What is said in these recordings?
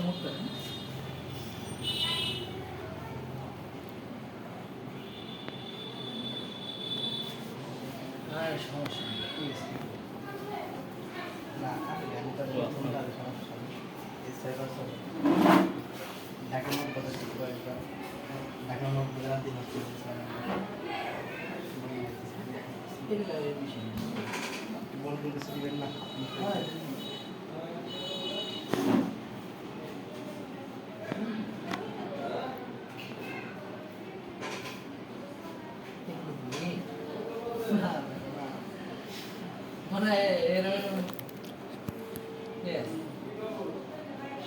মুখ করেন। আর সমস্যা নেই, কি আছে? না আমি জানি তো সমস্যা নেই এই সাইবার সব ঢাকার মধ্যে কথা ঠিক করে একবার ঢাকার মধ্যে রাতে হচ্ছে এগুলো এই বিষয় না। বলবো কিছু দিবেন না হ্যাঁ, এগুলো দিয়ে না, না। মানে এরকম yes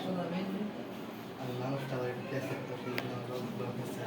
শোনাবেন আর মানুষটা কেসে তো সেই রোগগুলো হচ্ছে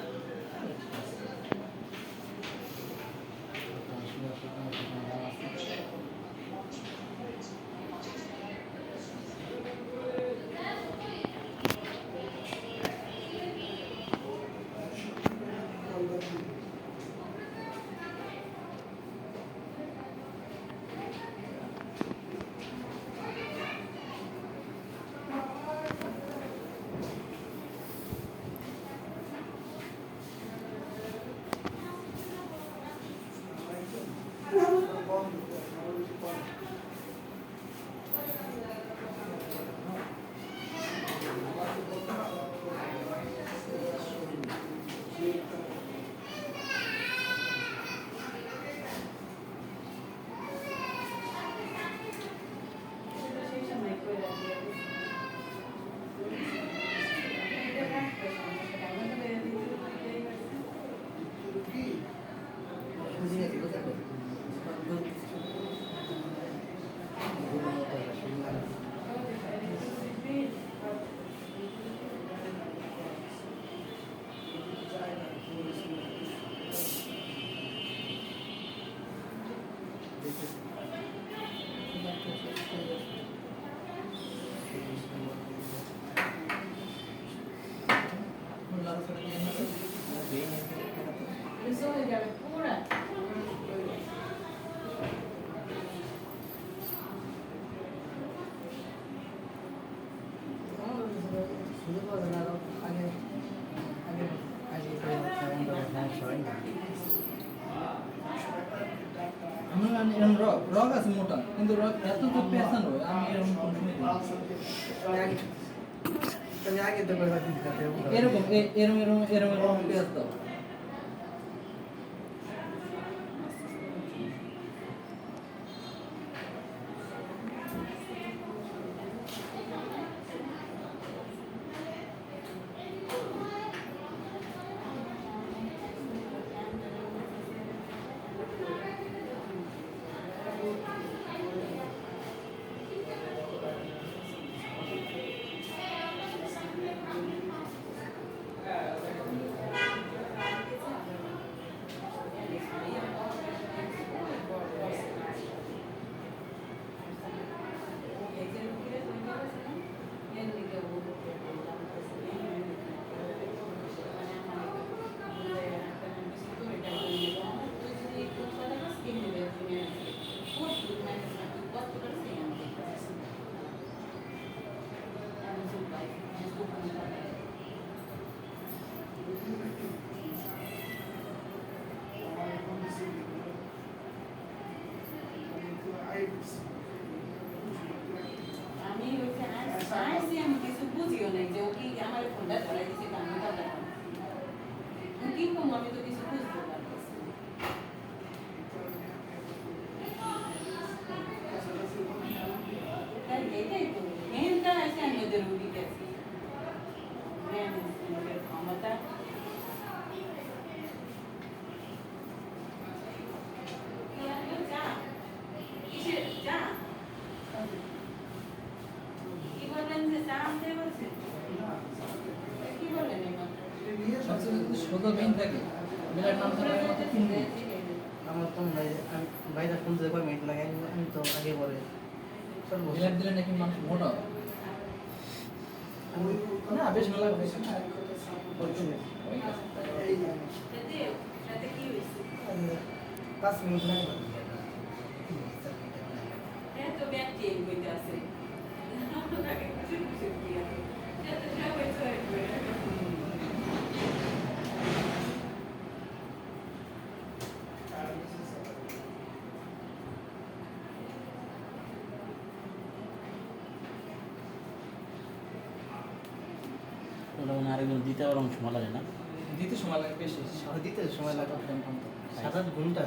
আমি মানে এরকম রগ আছে মোটা, কিন্তু রগ এত তো পেঁচানো আমি এরকম কোন সময় আগে তো করে এরকম এরকম এরকম এরকম এরকম পেঁয়াজ দাও। আমি কিছু বুঝিও নাই যে ও কি আমার ফোনটা ধরাই দিছে কারণটা দেখো কি করবো আমি তো কিছু বুঝতে পারতেছি তাই এটাই তো মেনটা আছে আমি ওদের রুগী গেছি ক্ষমতা কি বললেন যে চা আনতে বলছেন কি বললেন সোজা দিন থাকে মিলার নাম ধরে আমাকে কিনবে। আমার তো ভাইরা ফোন দিয়ে কয় মিনিট লাগে আমি তো আগে বলে মিলার দিলে নাকি মানুষ মোটা হয়। না বেশ ভালো লাগে সাথে কি হয়েছে 5 মিনিট লাগে হ্যাঁ তো ব্যাগ চেঞ্জ হইতে আছে মনে হয় আরেকজন দিতে আবার অনেক সময় লাগে না? দিতে সময় লাগে বেশি দিতে সময় লাগে 7-8 ঘন্টা।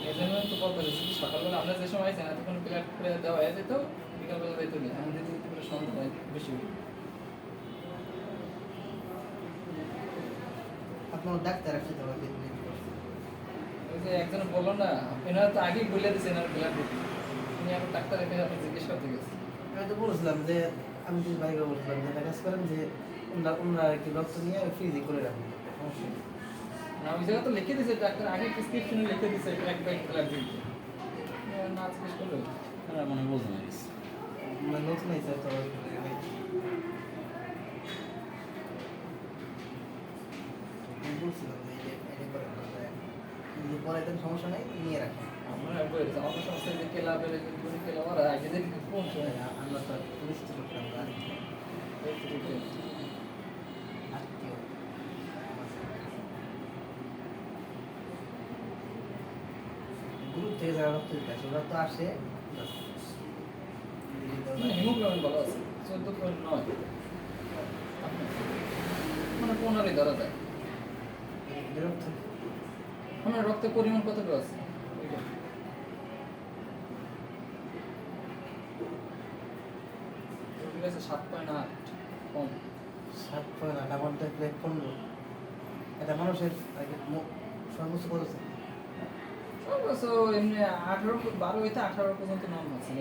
এই জন্য তো বলতে চাইছি সকালবেলা আমরা যে সময় আইছেন তখন প্লেট করে দেওয়া হয়ে যেত, বিকালবেলা দিতে হলে আমি দিতে দিতে করে সন্ধ্যা হয় বেশি হই। আপনার ডাক্তার আসছে তো ওই যে একজন বললো না এনারা তো আগেই বলে দিচ্ছে এনার প্লেট দিতে, উনি এখন ডাক্তার এখানে আপনি জিজ্ঞেস করতে গেছে। আমি তো বলছিলাম যে আমি তো বাইরে বলছিলাম যে একটা কাজ করেন যে ওনারা একটু রক্ত নিয়ে ফ্রিজে করে রাখুন, সমস্যা নেই। না ওই জায়গা তো লিখে দিছে ডাক্তার, আগে প্রেসক্রিপশনে লিখে দিছে এক ব্যাগ প্লেট দিতে, না জিজ্ঞেস করলো মনে বলতে না গেছে নতুন হয়েছে তো আমি বলছিলাম যে এটা করেন যে পরে দেন সমস্যা নেই নিয়ে রাখেন। আমরা বলেছি আমাদের সংস্থায় যে কেলা বেড়ে কিন্তু কেলা ওরা আগে দেখি কোন সময় আমরা তো পুলিশ তো করতাম না আত্মীয় গ্রুপ থেকে যারা রক্ত দিতে আসে ওরা তো আসে মানে হিমোগ্লোবিন ভালো আছে 14.9, মানে 15 ধরা যায়। রক্ত আমার রক্তের পরিমাণ কতটুকু আছে ওইটা ঠিক আছে 7.8 কম। 7.8 আমার তো প্লেট 15 এটা মানুষের সর্বোচ্চ কত আছে? সর্বোচ্চ এমনি 12 হইতে 18 পর্যন্ত নাম আছে।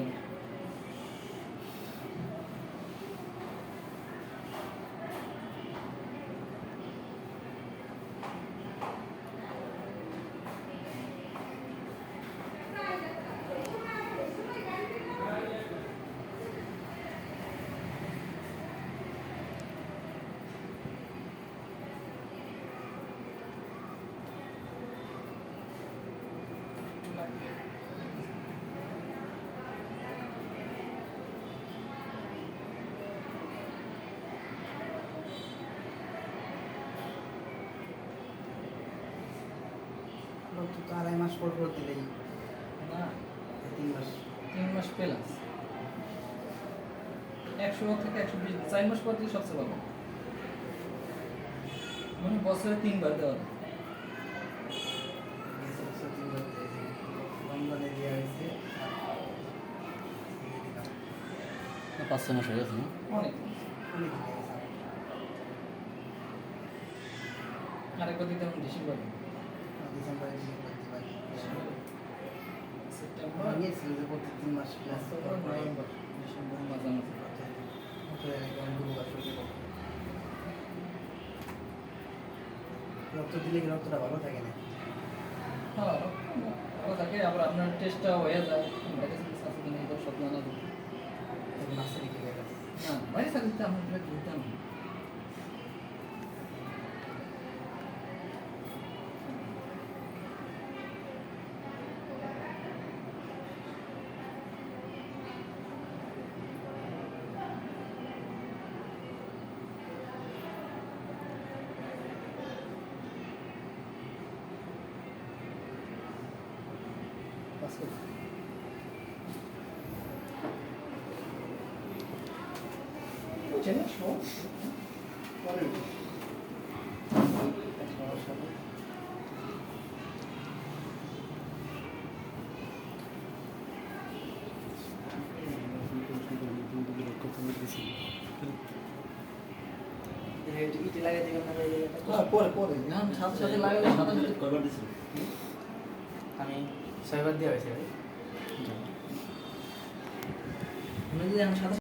রক্ত তো 2.5 মাস পর পর দিলেই না 3 মাস 3 মাস প্লাস 100 থেকে 120 4 মাস পর দিয়ে সবচেয়ে ভালো, মানে বছরে 3 বার দেওয়া যায়। রমজানে দেওয়া হয়েছে 5-6 মাস হয়ে গেছে না? অনেক আরেকবার দিতে হবে ডিসেম্বর ডিসেম্বরে সেপ্টেম্বর আমরা গিয়েছিল যে প্রতি 3 মাস প্লাস অক্টোবর নভেম্বর ডিসেম্বর মাঝামাঝি। রক্ত দিলে কি রক্তটা ভালো থাকে না? হ্যাঁ ভালো থাকে, আবার আপনার টেস্টটা হয়ে যায় মেডিসিন আছে কিনা এটা সব জানা যায়। মাসে রেখে গেছে না বাইরে থাকতে আমরা প্লেট দিতাম না। পাঁচশো চেনে শো পরে ইটি লাগাই দিবেন না পরে পরে না সাথে সাথে লাগালে সাথে সাথে কয়বার দিছিল? আমি 6 বার দেওয়া হয়েছে যদি এখন সাথে